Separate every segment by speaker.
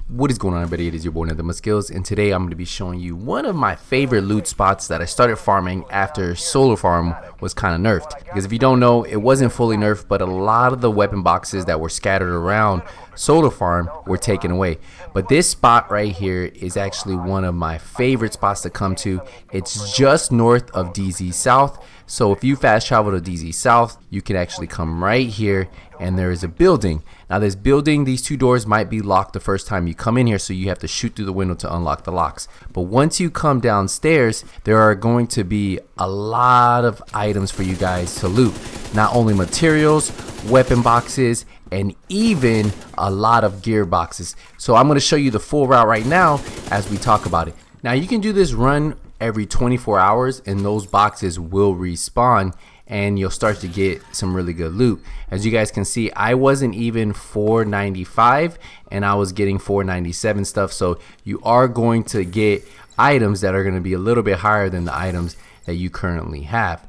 Speaker 1: What is going on, everybody? It is your boy Nothing But Skills, and today I'm going to be showing you one of my favorite loot spots that I started farming after Solar Farm was kind of nerfed. Because if you don't know, it wasn't fully nerfed, but a lot of the weapon boxes that were scattered around Solar Farm were taken away. But this spot right here is actually one of my favorite spots to come to. It's just north of DZ South. So if you fast travel to DZ South, you can actually come right here, and there is a building. Now this building, these two doors might be locked the first time you come in here, so you have to shoot through the window to unlock the locks. But once you come downstairs, there are going to be a lot of items for you guys to loot. Not only materials, weapon boxes, and even a lot of gear boxes. So I'm going to show you the full route right now as we talk about it. Now you can do this run every 24 hours and those boxes will respawn and you'll start to get some really good loot. As you guys can see, I wasn't even 495 and I was getting 497 stuff. So you are going to get items that are going to be a little bit higher than the items that you currently have.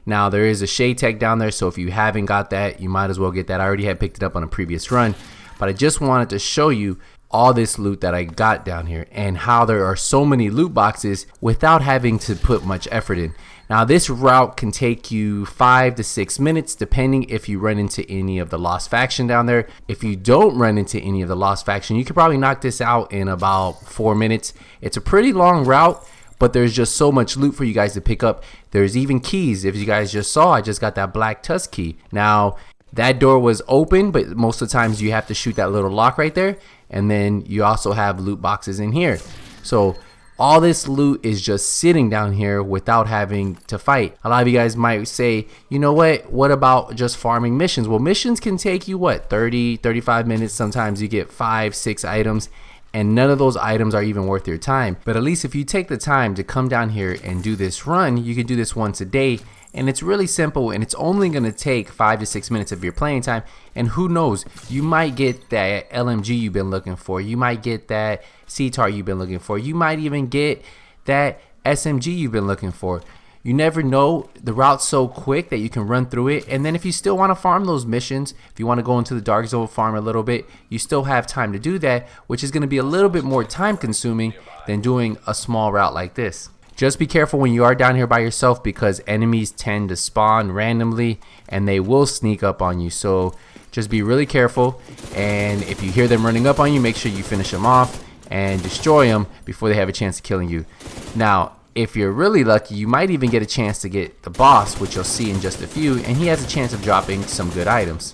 Speaker 1: Now there is a shade tech down there, so if you haven't got that, you might as well get that. I already had picked it up on a previous run, but I just wanted to show you all this loot that I got down here and how there are so many loot boxes without having to put much effort in. Now this route can take you 5 to 6 minutes depending if you run into any of the Lost Faction down there. If you don't run into any of the Lost Faction, you could probably knock this out in about 4 minutes. It's a pretty long route, but there's just so much loot for you guys to pick up. There's even keys. If you guys just saw, I just got that black tusk key. Now that door was open, but most of the times you have to shoot that little lock right there. And then you also have loot boxes in here. So all this loot is just sitting down here without having to fight. A lot of you guys might say, you know what about just farming missions? Well, missions can take you what, 30-35 minutes. Sometimes you get 5-6 items and none of those items are even worth your time. But at least if you take the time to come down here and do this run, you can do this once a day. And it's really simple, and it's only going to take 5 to 6 minutes of your playing time. And who knows, you might get that LMG you've been looking for. You might get that C-Tar you've been looking for. You might even get that SMG you've been looking for. You never know. The route's so quick that you can run through it. And then if you still want to farm those missions, if you want to go into the Dark Zone, farm a little bit, you still have time to do that, which is going to be a little bit more time consuming than doing a small route like this. Just be careful when you are down here by yourself because enemies tend to spawn randomly and they will sneak up on you. So just be really careful, and if you hear them running up on you, make sure you finish them off and destroy them before they have a chance of killing you. Now if you're really lucky, you might even get a chance to get the boss, which you'll see in just a few, and he has a chance of dropping some good items.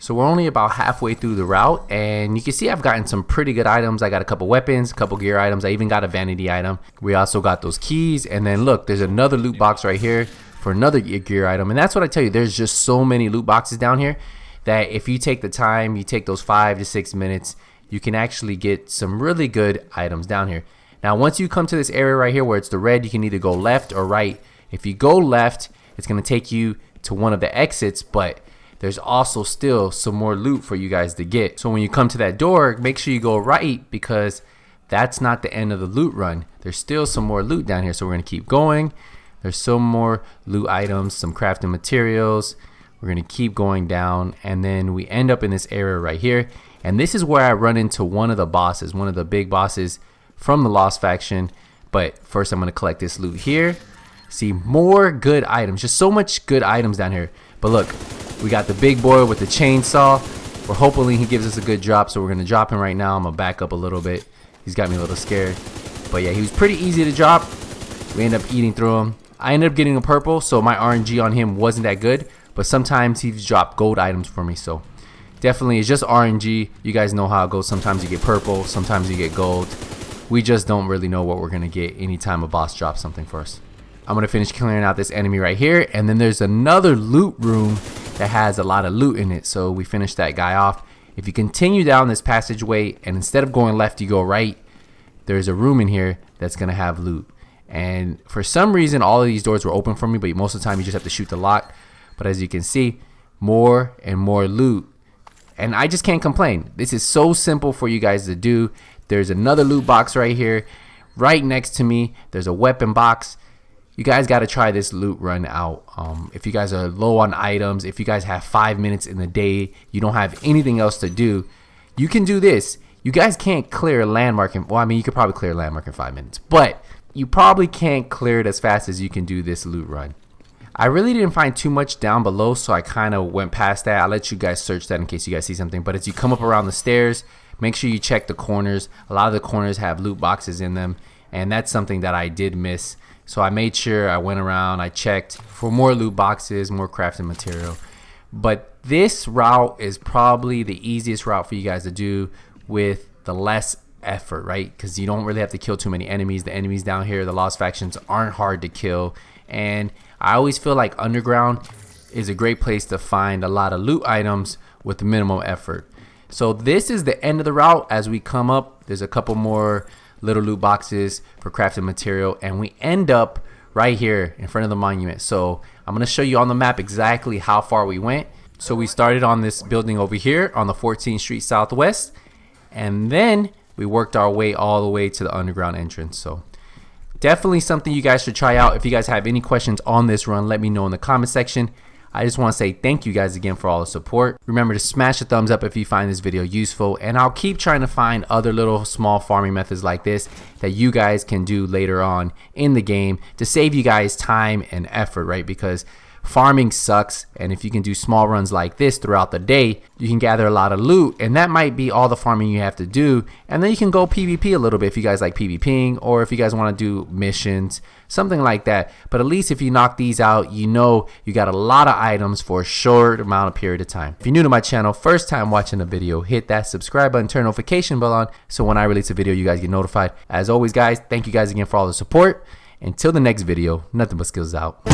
Speaker 1: So we're only about halfway through the route, and you can see I've gotten some pretty good items. I got a couple weapons, a couple gear items. I even got a vanity item. We also got those keys, and then look, there's another loot box right here for another gear item. And that's what I tell you, there's just so many loot boxes down here that if you take the time, you take those 5 to 6 minutes, you can actually get some really good items down here. Now once you come to this area right here where it's the red, you can either go left or right. If you go left, it's going to take you to one of the exits, but there's also still some more loot for you guys to get. So when you come to that door, make sure you go right because that's not the end of the loot run. There's still some more loot down here, so we're going to keep going. There's some more loot items, some crafting materials. We're going to keep going down, and then we end up in this area right here. And this is where I run into one of the bosses, one of the big bosses from the Lost Faction. But first I'm going to collect this loot here. See, more good items, just so much good items down here. But look, we got the big boy with the chainsaw. We're hoping he gives us a good drop, so we're going to drop him right now. I'm going to back up a little bit. He's got me a little scared. But yeah, he was pretty easy to drop. We end up eating through him. I ended up getting a purple, so my RNG on him wasn't that good. But sometimes he's dropped gold items for me, so definitely it's just RNG. You guys know how it goes. Sometimes you get purple, sometimes you get gold. We just don't really know what we're going to get anytime a boss drops something for us. I'm going to finish clearing out this enemy right here, and then there's another loot room that has a lot of loot in it, so we finished that guy off. If you continue down this passageway and instead of going left you go right, there's a room in here that's going to have loot. And for some reason all of these doors were open for me, but most of the time you just have to shoot the lock. But as you can see, more and more loot, and I just can't complain. This is so simple for you guys to do. There's another loot box right here. Right next to me there's a weapon box. You guys got to try this loot run out. If you guys are low on items, if you guys have 5 minutes in the day, you don't have anything else to do, you can do this. You guys can't clear a landmark in, well, I mean, you could probably clear a landmark in 5 minutes, but you probably can't clear it as fast as you can do this loot run. I really didn't find too much down below, so I kind of went past that. I'll let you guys search that in case you guys see something. But as you come up around the stairs, make sure you check the corners. A lot of the corners have loot boxes in them, and that's something that I did miss. So I made sure I went around, I checked for more loot boxes, more crafting material. But this route is probably the easiest route for you guys to do with the less effort, right? Because you don't really have to kill too many enemies. The enemies down here, the Lost Factions, aren't hard to kill. And I always feel like underground is a great place to find a lot of loot items with minimum effort. So this is the end of the route. As we come up, there's a couple more little loot boxes for crafting material, and we end up right here in front of the monument. So I'm going to show you on the map exactly how far we went. So we started on this building over here on the 14th Street Southwest, and then we worked our way all the way to the underground entrance. So definitely something you guys should try out. If you guys have any questions on this run, let me know in the comment section. I just want to say thank you guys again for all the support. Remember to smash a thumbs up if you find this video useful, and I'll keep trying to find other little small farming methods like this that you guys can do later on in the game to save you guys time and effort, right? Because farming sucks, and if you can do small runs like this throughout the day, you can gather a lot of loot, and that might be all the farming you have to do. And then you can go PvP a little bit if you guys like PvPing, or if you guys want to do missions, something like that. But at least if you knock these out, you know you got a lot of items for a short amount of period of time. If you're new to my channel, first time watching a video, hit that subscribe button, turn notification bell on, so when I release a video, you guys get notified. As always, guys, thank you guys again for all the support. Until the next video, nothing but skills out.